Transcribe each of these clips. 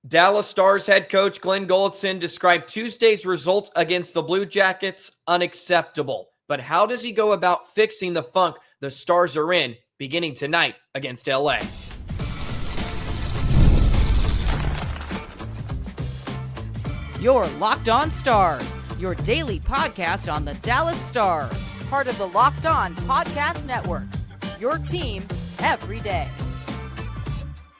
Dallas Stars head coach Glenn Goldson described Tuesday's result against the Blue Jackets unacceptable. But how does he go about fixing the funk the Stars are in beginning tonight against LA? You're Locked On Stars, your daily podcast on the Dallas Stars, part of the Locked On Podcast Network, your team every day.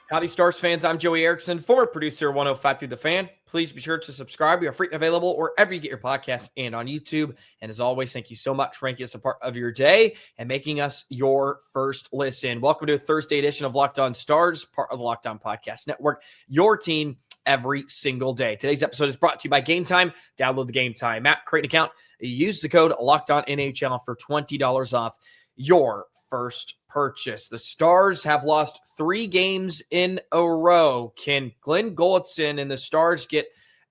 Howdy, Stars fans. I'm Joey Erickson, former producer of 105 Through the Fan. Please be sure to subscribe. We are free and available wherever you get your podcasts and on YouTube. And as always, thank you so much for making us a part of your day and making us your first listen. Welcome to a Thursday edition of Locked On Stars, part of the Locked On Podcast Network, your team every single day. Today's episode is brought to you by Gametime. Download the Gametime app, create an account, use the code LOCKEDONNHL for $20 off your first purchase. The Stars have lost 3 games in a row. Can Glenn Goldson and the Stars get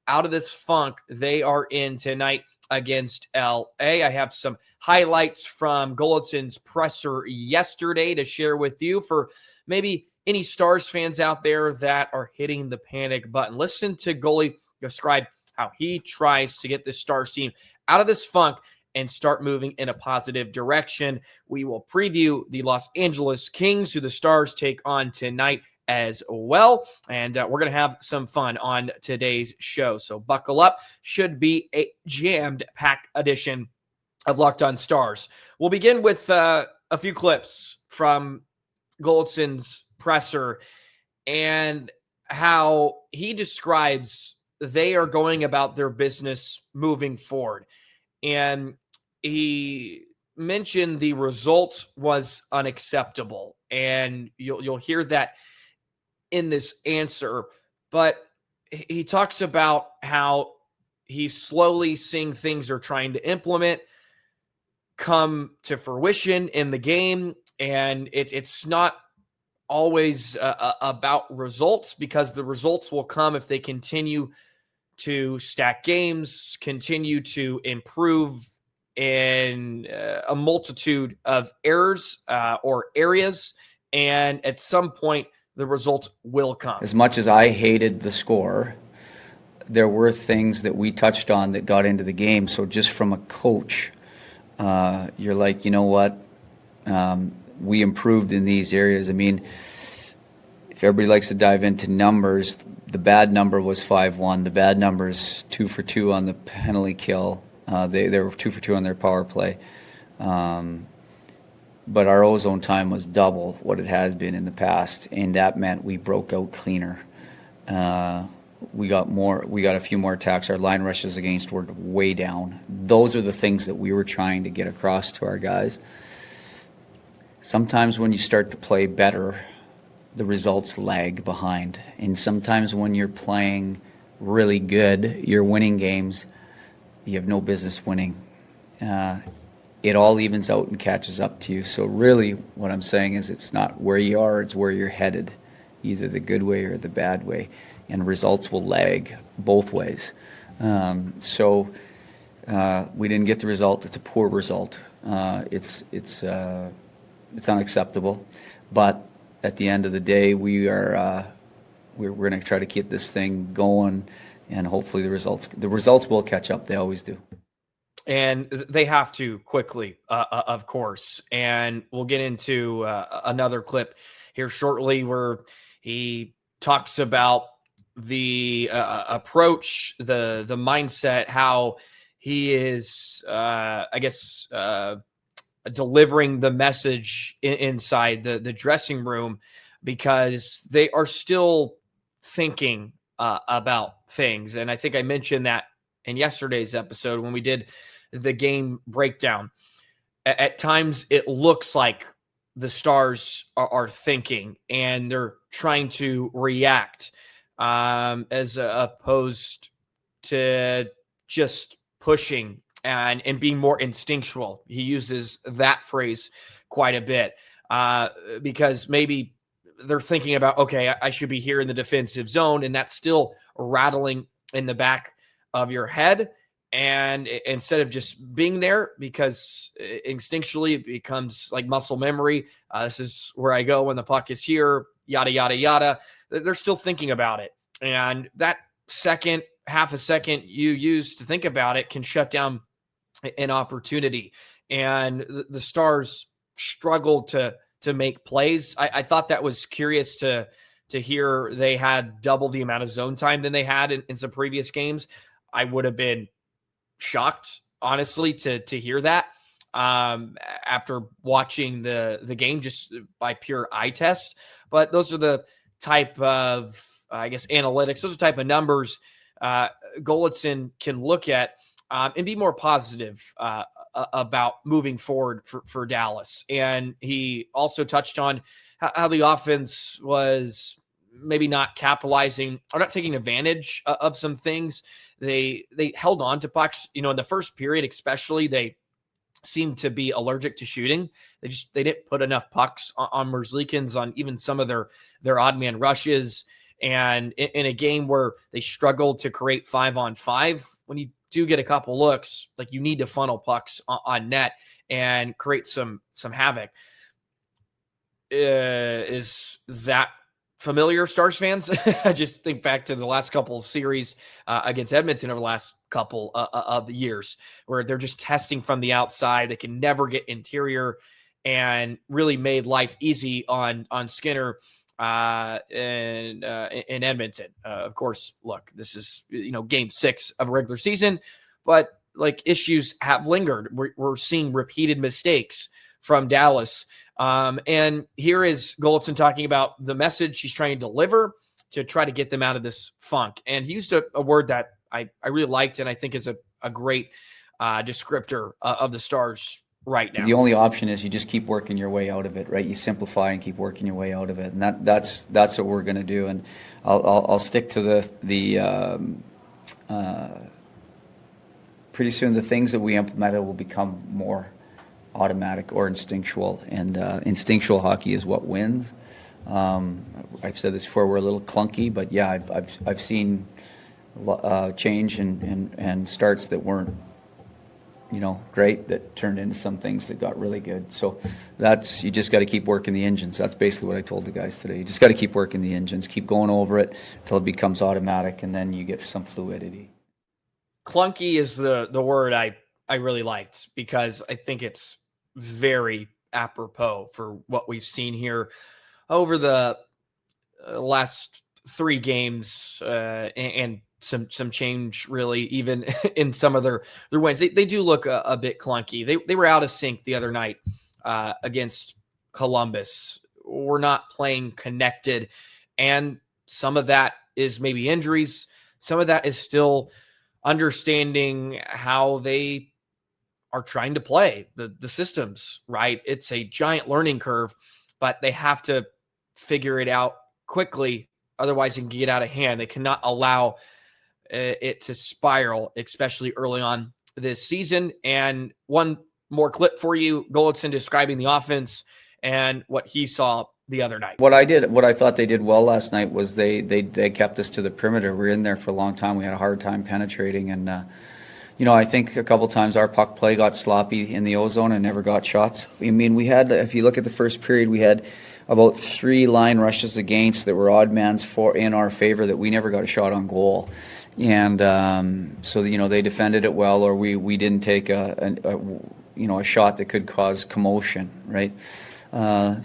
out of this funk they are in tonight against LA? I have some highlights from Gulutzan's presser yesterday to share with you for maybe any Stars fans out there that are hitting the panic button. Listen to goalie describe how he tries to get this Stars team out of this funk and start moving in a positive direction. We will preview the Los Angeles Kings, who the Stars take on tonight as well. And we're going to have some fun on today's show. So buckle up. Should be a jammed-packed edition of Locked On Stars. We'll begin with a few clips from Goldson's presser and how he describes they are going about their business moving forward. And he mentioned the result was unacceptable, and you'll hear that in this answer. But he talks about how he's slowly seeing things they're trying to implement come to fruition in the game, and it's not always about results, because the results will come if they continue to stack games, continue to improve in a multitude of errors or areas, and at some point the results will come. As much as I hated the score, there were things that we touched on that got into the game. So just from a coach, you're like, you know what? We improved in these areas. I mean, if everybody likes to dive into numbers, the bad number was 5-1. The bad number is 2 for 2 on the penalty kill. They were 2 for 2 on their power play. But our ozone time was double what it has been in the past, and that meant we broke out cleaner. We got a few more attacks. Our line rushes against were way down. Those are the things that we were trying to get across to our guys. Sometimes when you start to play better, the results lag behind. And sometimes when you're playing really good, you're winning games, you have no business winning. It all evens out and catches up to you. So really what I'm saying is it's not where you are, it's where you're headed, either the good way or the bad way. And results will lag both ways. So we didn't get the result. It's a poor result. It's unacceptable. But at the end of the day, we're going to try to keep this thing going, and hopefully the results will catch up. They always do. And they have to quickly, of course. And we'll get into another clip here shortly where he talks about the approach, the mindset, how he is, delivering the message inside the dressing room, because they are still thinking about things. And I think I mentioned that in yesterday's episode when we did the game breakdown. At times it looks like the Stars are thinking and they're trying to react as opposed to just pushing and being more instinctual. He uses that phrase quite a bit because maybe they're thinking about, okay, I should be here in the defensive zone, and that's still rattling in the back of your head. And instead of just being there, because instinctually it becomes like muscle memory, this is where I go when the puck is here, yada, yada, yada. They're still thinking about it. And that half a second you use to think about it can shut down an opportunity. And the Stars struggled to make plays. I thought that was curious to hear they had double the amount of zone time than they had in some previous games. I would have been shocked, honestly, to hear that after watching the game just by pure eye test. But those are the type of, I guess, analytics. Those are the type of numbers Gulutzan can look at and be more positive about moving forward for Dallas. And he also touched on how the offense was maybe not capitalizing or not taking advantage of some things. They held on to pucks, in the first period, especially. They seemed to be allergic to shooting. They didn't put enough pucks on Merzlikins on even some of their odd man rushes. And in a game where they struggled to create 5-on-5, when you do get a couple looks, like, you need to funnel pucks on net and create some havoc. Is that familiar, Stars fans? I just think back to the last couple of series against Edmonton over the last couple of years, where they're just testing from the outside. They can never get interior, and really made life easy on Skinner in Edmonton. Of course, look, this is game 6 of a regular season, but like, issues have lingered. We're seeing repeated mistakes from Dallas. And here is Gulutzan talking about the message he's trying to deliver to try to get them out of this funk. And he used a word that I really liked, and I think is a great descriptor of the Stars right now. The only option is you just keep working your way out of it, right? You simplify and keep working your way out of it, and that's what we're going to do. And I'll stick to the pretty soon the things that we implemented will become more automatic or instinctual, and instinctual hockey is what wins. I've said this before, we're a little clunky, but yeah, I've seen change and starts that weren't great, that turned into some things that got really good. So you just got to keep working the engines. That's basically what I told the guys today. You just got to keep working the engines, keep going over it until it becomes automatic, and then you get some fluidity. Clunky is the word I really liked, because I think it's very apropos for what we've seen here over the last 3 games and some change, really, even in some of their wins. They do look a bit clunky. They were out of sync the other night against Columbus. We're not playing connected, and some of that is maybe injuries. Some of that is still understanding how they are trying to play the systems, right? It's a giant learning curve, but they have to figure it out quickly. Otherwise, it can get out of hand. They cannot allow it to spiral, especially early on this season. And one more clip for you, Gulutzan describing the offense and what he saw the other night. What I thought they did well last night was they kept us to the perimeter. We were in there for a long time. We had a hard time penetrating, and I think a couple times our puck play got sloppy in the O-zone and never got shots. I mean, we had, if you look at the first period, we had about 3 line rushes against that were odd mans in our favor that we never got a shot on goal. And so they defended it well, or we didn't take a shot that could cause commotion, right?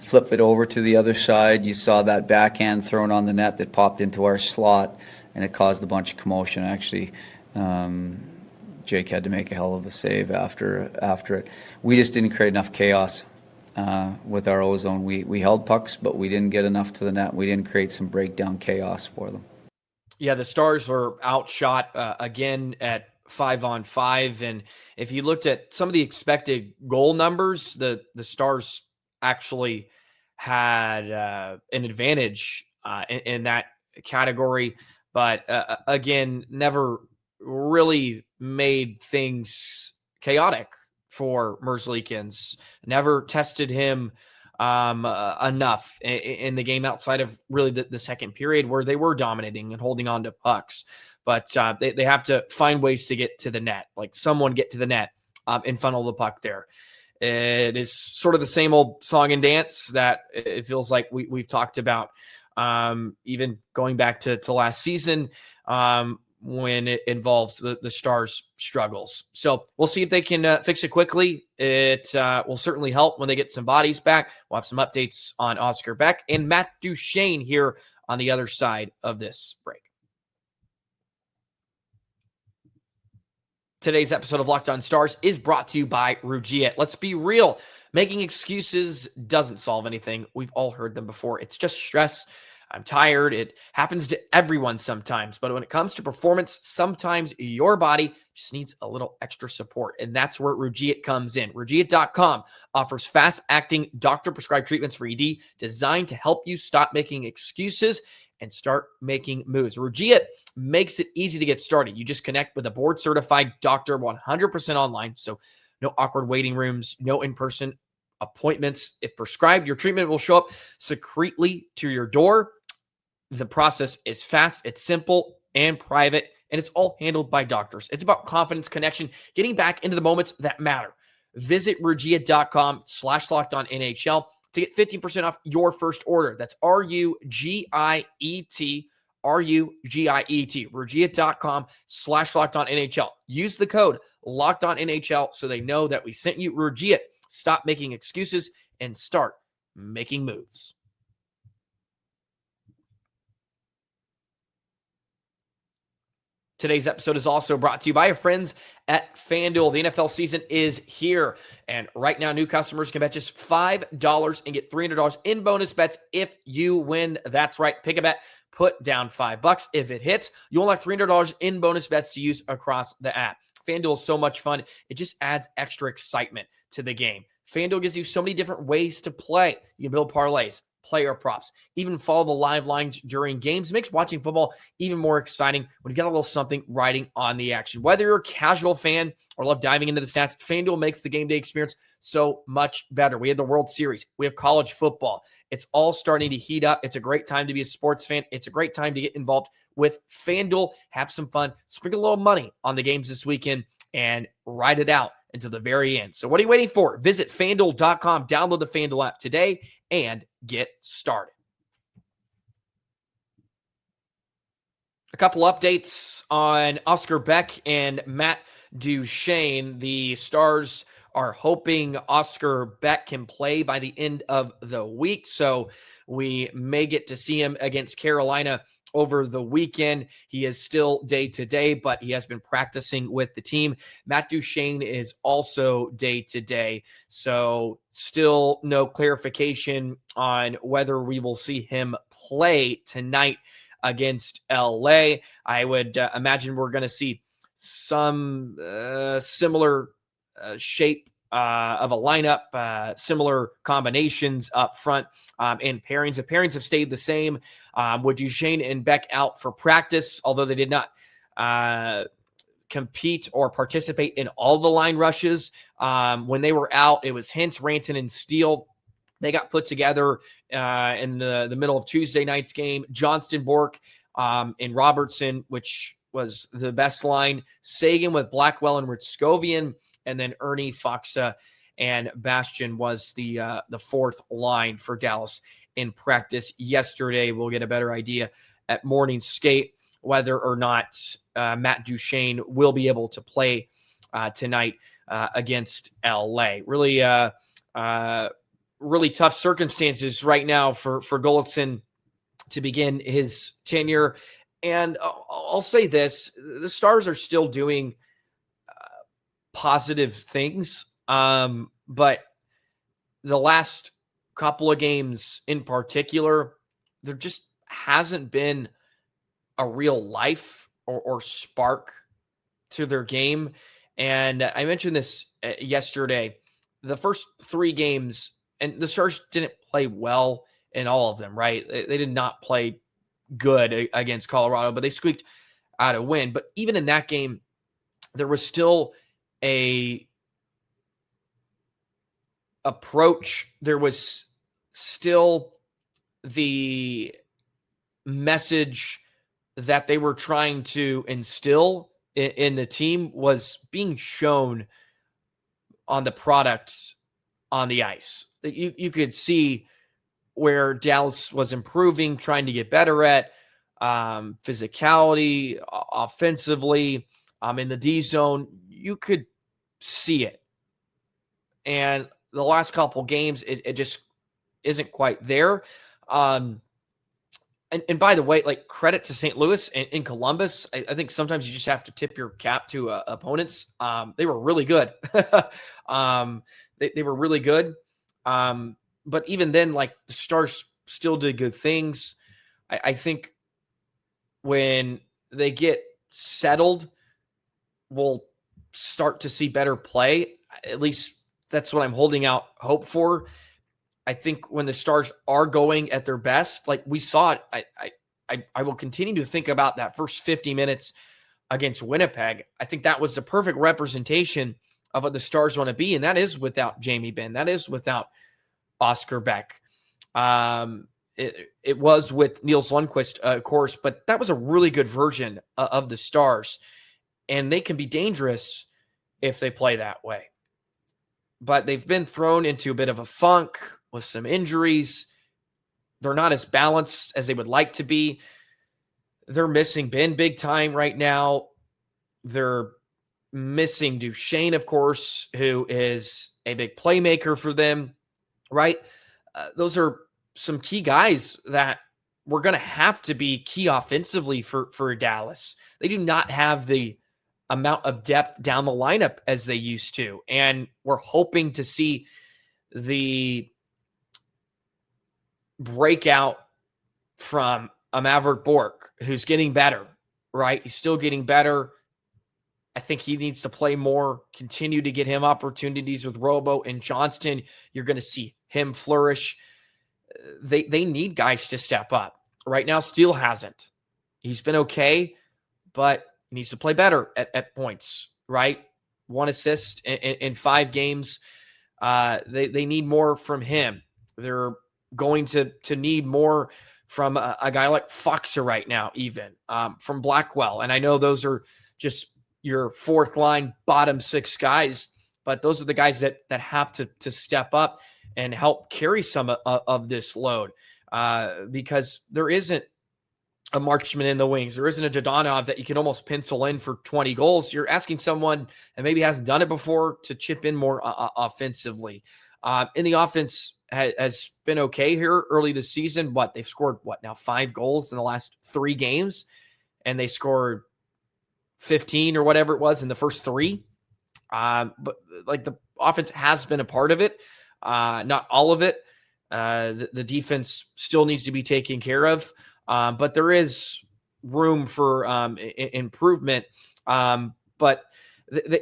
Flip it over to the other side, you saw that backhand thrown on the net that popped into our slot, and it caused a bunch of commotion. Actually, Jake had to make a hell of a save after it. We just didn't create enough chaos with our O-zone. We held pucks, but we didn't get enough to the net. We didn't create some breakdown chaos for them. Yeah, the Stars were outshot again at 5-on-5. And if you looked at some of the expected goal numbers, the Stars actually had an advantage in that category. But again, never really made things chaotic for Merzlikins. Never tested him enough in the game outside of really the second period, where they were dominating and holding on to pucks. But they have to find ways to get to the net, like someone get to the net and funnel the puck there. It is sort of the same old song and dance that it feels like we've talked about even going back to last season, when it involves the Stars' struggles. So we'll see if they can fix it quickly. It will certainly help when they get some bodies back. We'll have some updates on Oscar Beck and Matt Duchene here on the other side of this break. Today's episode of Locked On Stars is brought to you by Rugiet. Let's be real. Making excuses doesn't solve anything. We've all heard them before. It's just stress. I'm tired. It happens to everyone sometimes. But when it comes to performance, sometimes your body just needs a little extra support. And that's where Rugiet comes in. Rugiet.com offers fast-acting doctor-prescribed treatments for ED designed to help you stop making excuses and start making moves. Rugiet makes it easy to get started. You just connect with a board-certified doctor 100% online. So no awkward waiting rooms, no in-person appointments. If prescribed, your treatment will show up secretly to your door. The process is fast, it's simple, and private, and it's all handled by doctors. It's about confidence, connection, getting back into the moments that matter. Visit Rugiet.com/LockedOnNHL to get 15% off your first order. That's Rugiet, Rugiet, Rugiet.com/LockedOnNHL. Use the code LockedOnNHL so they know that we sent you. Rugiet. Stop making excuses and start making moves. Today's episode is also brought to you by our friends at FanDuel. The NFL season is here, and right now new customers can bet just $5 and get $300 in bonus bets if you win. That's right. Pick a bet, put down $5. If it hits, you'll have $300 in bonus bets to use across the app. FanDuel is so much fun. It just adds extra excitement to the game. FanDuel gives you so many different ways to play. You can build parlays, player props, even follow the live lines during games. It makes watching football even more exciting when you got a little something riding on the action. Whether you're a casual fan or love diving into the stats, FanDuel makes the game day experience so much better. We have the World Series. We have college football. It's all starting to heat up. It's a great time to be a sports fan. It's a great time to get involved with FanDuel. Have some fun. Sprinkle a little money on the games this weekend and ride it out until the very end. So what are you waiting for? Visit FanDuel.com, download the FanDuel app today, and get started. A couple updates on Oscar Beck and Matt Duchene. The Stars are hoping Oscar Beck can play by the end of the week, so we may get to see him against Carolina over the weekend. He is still day-to-day, but he has been practicing with the team. Matt Duchene is also day-to-day, so still no clarification on whether we will see him play tonight against LA. I would imagine we're going to see some similar shape of a lineup, similar combinations up front, and pairings. If pairings have stayed the same, with Duchene and Beck out for practice, although they did not compete or participate in all the line rushes. When they were out, it was Hintz, Ranton, and Steele. They got put together in the middle of Tuesday night's game. Johnston, Bork, and Robertson, which was the best line. Sagan with Blackwell and Ritzkovian, and then Ernie, Foxa, and Bastian was the fourth line for Dallas in practice yesterday. We'll get a better idea at morning skate whether or not Matt Duchene will be able to play tonight against LA. Really tough circumstances right now for Gulutzan to begin his tenure. And I'll say this, the Stars are still doing positive things, but the last couple of games in particular, there just hasn't been a real life or spark to their game. And I mentioned this yesterday, the first three games, and the Stars didn't play well in all of them, right? They did not play good against Colorado, but they squeaked out a win. But even in that game, there was still a approach. There was still the message that they were trying to instill in the team was being shown on the product on the ice. You could see where Dallas was improving, trying to get better at physicality, offensively, in the D zone. You could see it. And the last couple games, it just isn't quite there. And by the way, like, credit to St. Louis and Columbus. I think sometimes you just have to tip your cap to opponents. They were really good. They were really good. But even then, like, the Stars still did good things. I think when they get settled, we'll start to see better play. At least that's what I'm holding out hope for. I think when the Stars are going at their best, like we saw it, I will continue to think about that first 50 minutes against Winnipeg. I think that was the perfect representation of what the Stars want to be, and that is without Jamie Benn. That is without Oscar Beck. It was with Niels Lundqvist, of course, but that was a really good version of the Stars, and they can be dangerous if they play that way. But they've been thrown into a bit of a funk with some injuries. They're not as balanced as they would like to be. They're missing Ben big time right now. They're missing Duchene, of course, who is a big playmaker for them, right? Those are some key guys that were going to have to be key offensively for Dallas. They do not have the amount of depth down the lineup as they used to. And we're hoping to see the breakout from a Maverick Bourque, who's getting better, right? He's still getting better. I think he needs to play more, continue to get him opportunities with Robo and Johnston. You're going to see him flourish. They need guys to step up. Right now, Steele hasn't. He's been okay, but he needs to play better at points, right? 1 assist in 5 games. They need more from him. They're going to need more from a guy like Foxer right now, even from Blackwell. And I know those are just your fourth line, bottom 6 guys, but those are the guys that have to step up and help carry some of this load, because there isn't a Marchman in the wings. There isn't a Dodonov that you can almost pencil in for 20 goals. You're asking someone that maybe hasn't done it before to chip in more offensively. And the offense has been okay here early this season. They've scored 5 goals in the last 3 games, and they scored 15 or whatever it was in the first 3. But like, the offense has been a part of it. Not all of it. The defense still needs to be taken care of. But there is room for improvement. But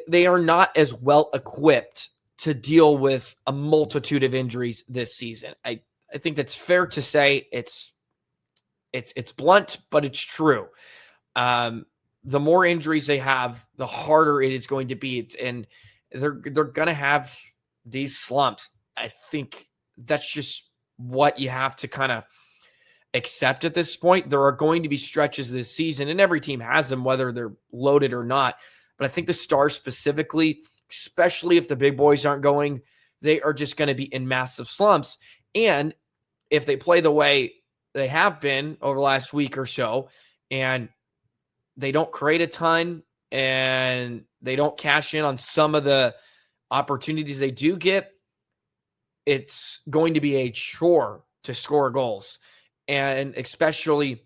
they are not as well equipped to deal with a multitude of injuries this season. I think that's fair to say. It's blunt, but it's true. The more injuries they have, the harder it is going to be. And they're going to have these slumps. I think that's just what you have to kind of accept at this point. There are going to be stretches this season, and every team has them, whether they're loaded or not. But I think the Stars specifically, especially if the big boys aren't going, they are just going to be in massive slumps. And if they play the way they have been over the last week or so, and they don't create a ton, and they don't cash in on some of the opportunities they do get, it's going to be a chore to score goals. And especially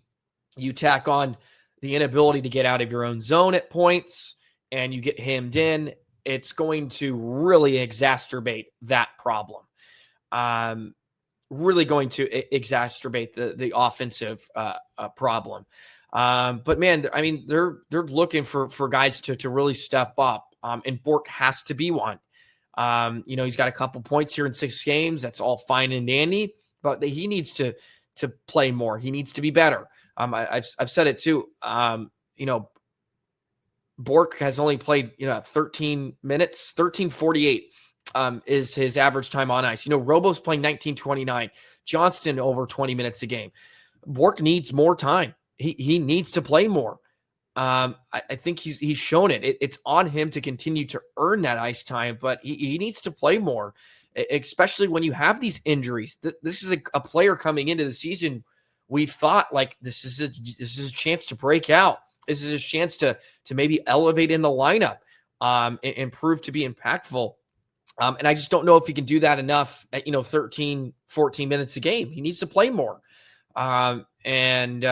you tack on the inability to get out of your own zone at points, and you get hemmed in, it's going to really exacerbate that problem. Really going to exacerbate the offensive problem. But man, I mean, they're looking for guys to really step up. And Bourque has to be one. He's got a couple points here in 6 games. That's all fine and dandy, but he needs to play more. He needs to be better. I've said it too. Bourque has only played 13 minutes, 13:48 is his average time on ice. Robo's playing 19:29. Johnston over 20 minutes a game. Bourque needs more time. He needs to play more. I think he's shown it. It's on him to continue to earn that ice time, but he needs to play more. especially when you have these injuries. This is a player coming into the season. We thought like this is a chance to break out. This is a chance to maybe elevate in the lineup and prove to be impactful. And I just don't know if he can do that enough at 13, 14 minutes a game. He needs to play more. And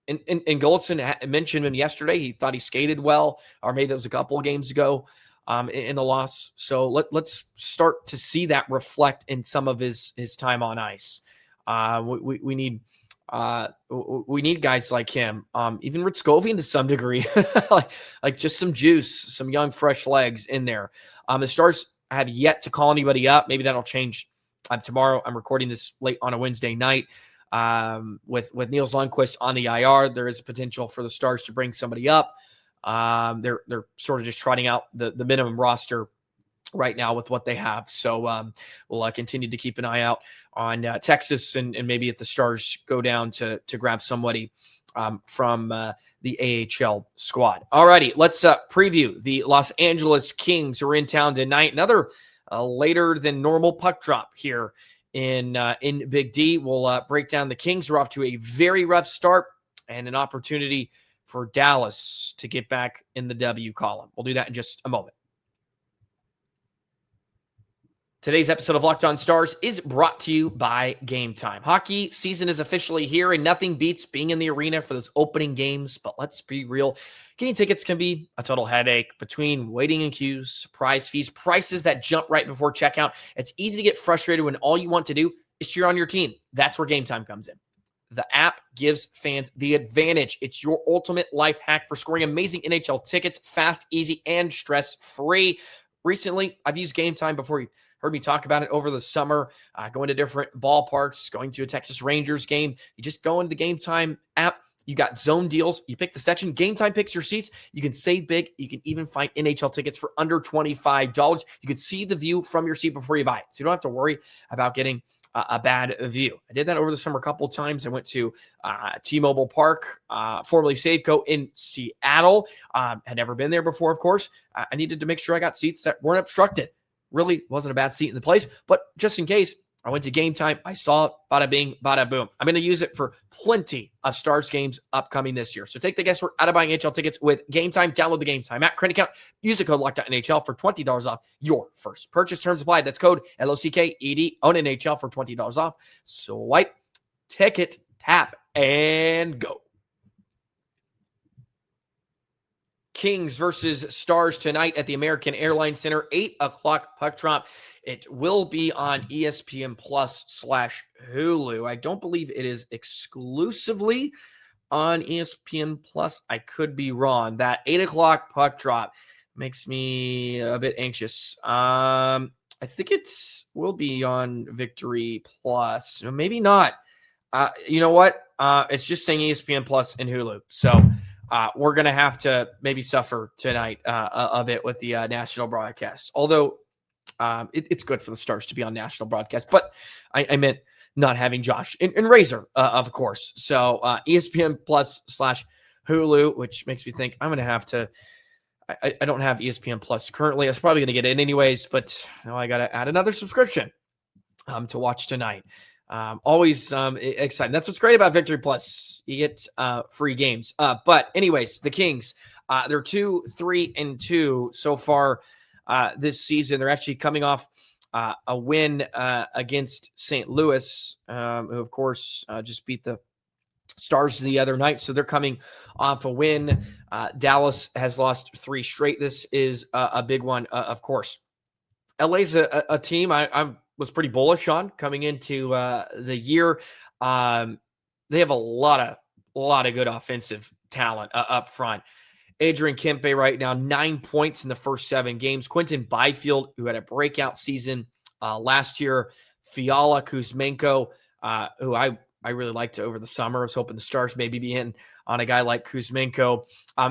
Gulutzan mentioned him yesterday. He thought he skated well, or maybe that was a couple of games ago in the loss. So let's start to see that reflect in some of his time on ice. We need guys like him, even Ritzkovian to some degree, like just some juice, some young, fresh legs in there. The Stars have yet to call anybody up. Maybe that'll change tomorrow. I'm recording this late on a Wednesday night. With Niels Lundqvist on the IR, there is a potential for the Stars to bring somebody up. They're sort of just trotting out the minimum roster right now with what they have. So we'll continue to keep an eye out on Texas and maybe if the Stars go down to grab somebody from the AHL squad. Alrighty, let's preview the Los Angeles Kings who are in town tonight. Another later than normal puck drop here in Big D. We'll break down the Kings who are off to a very rough start and an opportunity for Dallas to get back in the W column. We'll do that in just a moment. Today's episode of Locked On Stars is brought to you by Gametime. Hockey season is officially here, and nothing beats being in the arena for those opening games. But let's be real, getting tickets can be a total headache between waiting in queues, surprise fees, prices that jump right before checkout. It's easy to get frustrated when all you want to do is cheer on your team. That's where Gametime comes in. The app gives fans the advantage. It's your ultimate life hack for scoring amazing NHL tickets, fast, easy, and stress-free. Recently, I've used Gametime before. You heard me talk about it over the summer, going to different ballparks, going to a Texas Rangers game. You just go into the Gametime app. You got zone deals. You pick the section. Gametime picks your seats. You can save big. You can even find NHL tickets for under $25. You can see the view from your seat before you buy it. So you don't have to worry about getting a bad view. I did that over the summer a couple of times. I went to T-Mobile Park, formerly Safeco in Seattle. Had never been there before, of course. I needed to make sure I got seats that weren't obstructed. Really wasn't a bad seat in the place, but just in case, I went to Gametime. I saw it, bada bing, bada boom. I'm going to use it for plenty of Stars games upcoming this year. So take the guesswork out of buying NHL tickets with Gametime. Download the Gametime app, credit account, use the code LOCKEDONNHL for $20 off your first purchase. Terms apply. That's code LOCKED on NHL for $20 off. Swipe, ticket, tap, and go. Kings versus Stars tonight at the American Airlines Center, 8 o'clock puck drop. It will be on ESPN Plus / Hulu. I don't believe it is exclusively on ESPN Plus. I could be wrong. That 8 o'clock puck drop makes me a bit anxious. I think it will be on Victory Plus. Maybe not. You know what? It's just saying ESPN Plus and Hulu. So we're going to have to maybe suffer tonight a bit with the national broadcast. Although it's good for the Stars to be on national broadcast. But I meant not having Josh and Razor, of course. So ESPN Plus / Hulu, which makes me think I'm going to have to. I don't have ESPN Plus currently. I was probably going to get it anyways, but I got to add another subscription to watch tonight. Always exciting. That's what's great about Victory Plus. You get free games. But anyways, the Kings, they're 2-3-2 so far this season. They're actually coming off a win against St. Louis, who of course just beat the Stars the other night. So they're coming off a win. Dallas has lost 3 straight. This is a big one, of course. LA's a team I was pretty bullish on coming into the year. They have a lot of good offensive talent up front. Adrian Kempe right now, 9 points in the first 7 games. Quentin Byfield, who had a breakout season last year. Fiala, Kuzmenko, who I really liked over the summer. I was hoping the Stars maybe be in on a guy like Kuzmenko.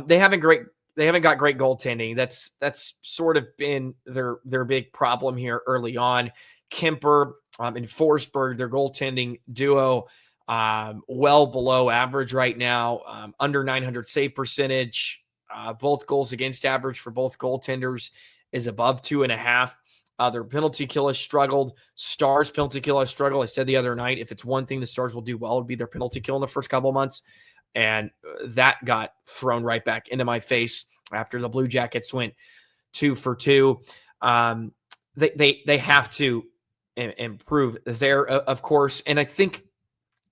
They haven't got great goaltending. That's sort of been their big problem here early on. Kemper and Forsberg, their goaltending duo, well below average right now, under 900 save percentage. Both goals against average for both goaltenders is above 2.5. Their penalty kill has struggled. Stars penalty kill has struggled. I said the other night, if it's one thing the Stars will do well, it would be their penalty kill in the first couple of months. And that got thrown right back into my face after the Blue Jackets went 2 for 2. They have to improve there, of course. And I think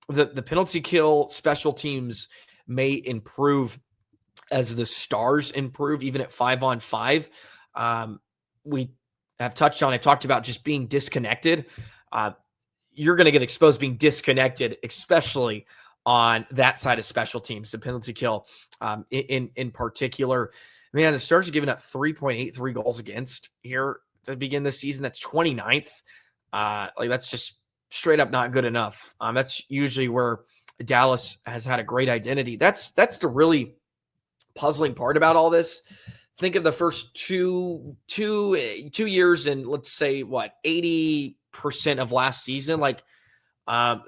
the penalty kill special teams may improve as the Stars improve, even at 5-on-5. We have touched on, I've talked about just being disconnected. You're going to get exposed being disconnected, especially on that side of special teams, the penalty kill in particular. Man, the Stars are giving up 3.83 goals against here to begin this season. That's 29th. That's just straight up not good enough. That's usually where Dallas has had a great identity. That's the really puzzling part about all this. Think of the first two years and let's say 80% of last season.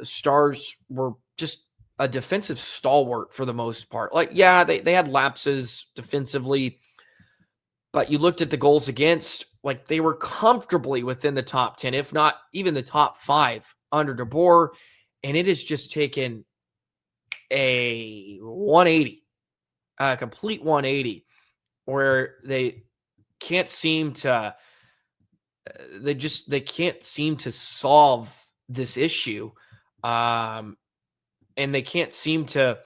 Stars were just a defensive stalwart for the most part. They had lapses defensively, but you looked at the goals against, they were comfortably within the top 10, if not even the top 5 under DeBoer. And it has just taken a 180, a complete 180, where they can't seem to, they can't seem to solve this issue. And they can't seem to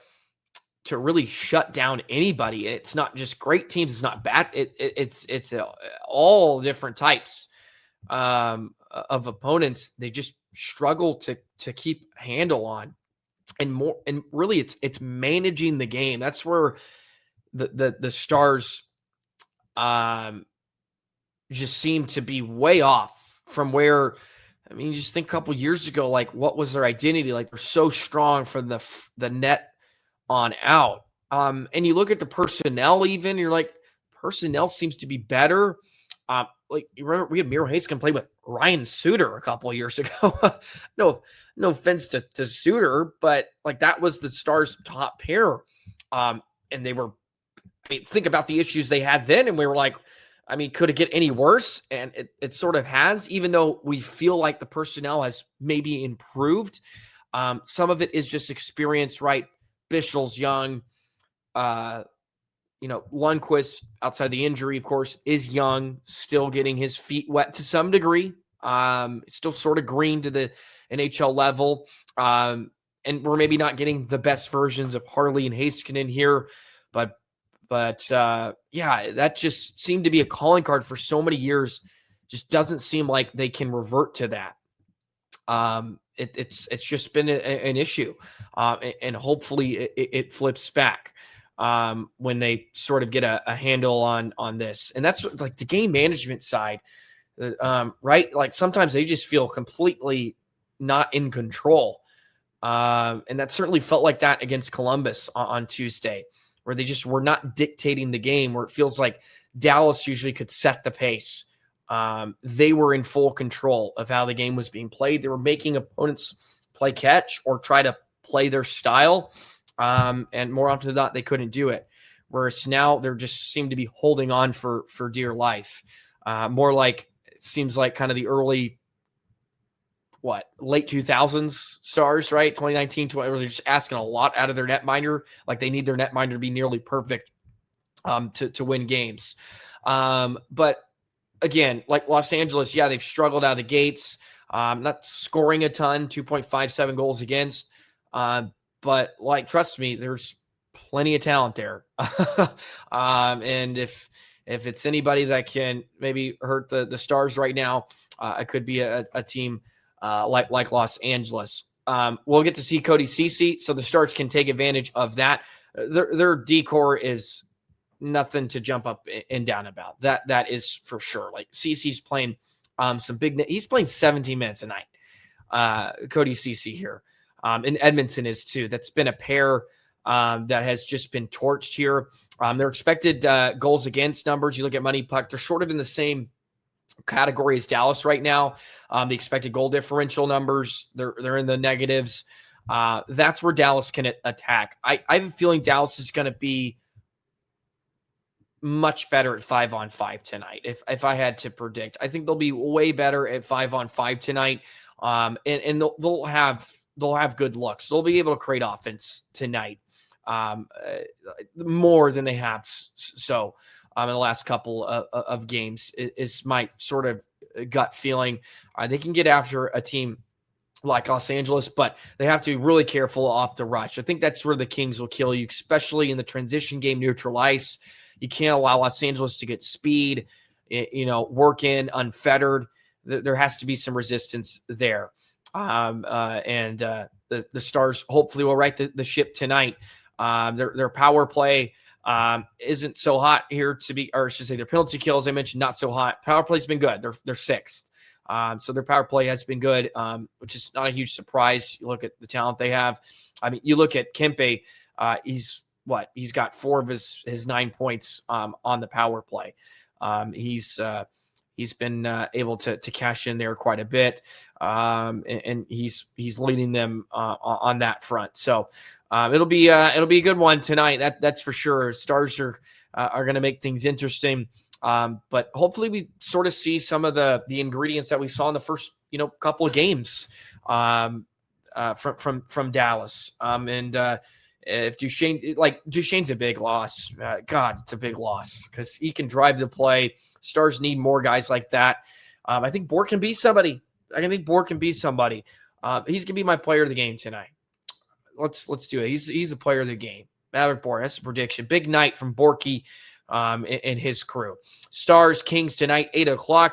really shut down anybody. It's not just great teams. It's not bad. It's all different types of opponents. They just struggle to keep a handle on, and really it's managing the game. That's where the Stars just seem to be way off from where. I mean, you just think a couple years ago, what was their identity? They're so strong from the net on out. And you look at the personnel even, you're personnel seems to be better. You remember we had Miro Haskin play with Ryan Suter a couple of years ago. No offense to Suter, but that was the Stars' top pair. And they were, think about the issues they had then. And we were could it get any worse? And it sort of has, even though we feel like the personnel has maybe improved. Some of it is just experience, right? Bischel's young. Lundqvist, outside the injury, of course, is young, still getting his feet wet to some degree. Still sort of green to the NHL level. And we're maybe not getting the best versions of Harley and Heiskanen here, but that just seemed to be a calling card for so many years. Just doesn't seem like they can revert to that. It's just been an issue, and hopefully it flips back when they sort of get a handle on this. And that's the game management side, right? Sometimes they just feel completely not in control, and that certainly felt like that against Columbus on Tuesday, where they just were not dictating the game, where it feels like Dallas usually could set the pace. They were in full control of how the game was being played. They were making opponents play catch or try to play their style. And more often than not, they couldn't do it. Whereas now they're just seem to be holding on for dear life. More it seems like kind of the early, late 2000s Stars, right? 2019, where they're just asking a lot out of their netminder. They need their netminder to be nearly perfect to win games. But again, Los Angeles, they've struggled out of the gates, not scoring a ton, 2.57 goals against. But trust me, there's plenty of talent there. And if it's anybody that can maybe hurt the Stars right now, it could be a team like Los Angeles. We'll get to see Cody Ceci, so the Stars can take advantage of that. Their decor is nothing to jump up and down about. That is for sure. Ceci's playing some big. He's playing 17 minutes a night. Cody Ceci here, and Edmondson is too. That's been a pair that has just been torched here. Their expected goals against numbers. You look at Money Puck; they're sort of in the same category as Dallas right now. The expected goal differential numbers, they're in the negatives. That's where Dallas can attack. I have a feeling Dallas is going to be much better at 5-on-5 tonight. If I had to predict, I think they'll be way better at 5-on-5 tonight. And they'll have good looks. They'll be able to create offense tonight, more than they have. So, in the last couple of games is my sort of gut feeling. They can get after a team like Los Angeles, but they have to be really careful off the rush. I think that's where the Kings will kill you, especially in the transition game, neutral ice. You can't allow Los Angeles to get speed, work in unfettered. There has to be some resistance there. And the Stars hopefully will right the ship tonight. Their power play isn't so hot here or I should say their penalty kills, I mentioned, not so hot. Power play's been good. They're sixth. So their power play has been good, which is not a huge surprise. You look at the talent they have. I mean, you look at Kempe, he's got 4 of his 9 points on the power play. He's been able to cash in there quite a bit, and he's leading them on that front. So it'll be a good one tonight. That's for sure. Stars are going to make things interesting. But hopefully we sort of see some of the ingredients that we saw in the first couple of games from Dallas. And if Duchene's a big loss, God, it's a big loss because he can drive the play. Stars need more guys like that. I think Bourque can be somebody. He's gonna be my player of the game tonight. Let's do it. He's the player of the game. Maverick Bourque. That's the prediction. Big night from Bourque and his crew. Stars Kings tonight, 8:00.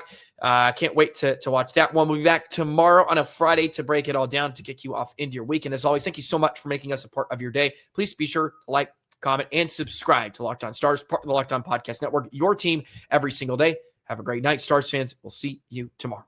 Can't wait to watch that one. We'll be back tomorrow on a Friday to break it all down, to kick you off into your weekend. As always, thank you so much for making us a part of your day. Please be sure to like, comment, and subscribe to Locked On Stars, part of the Locked On Podcast Network, your team every single day. Have a great night, Stars fans. We'll see you tomorrow.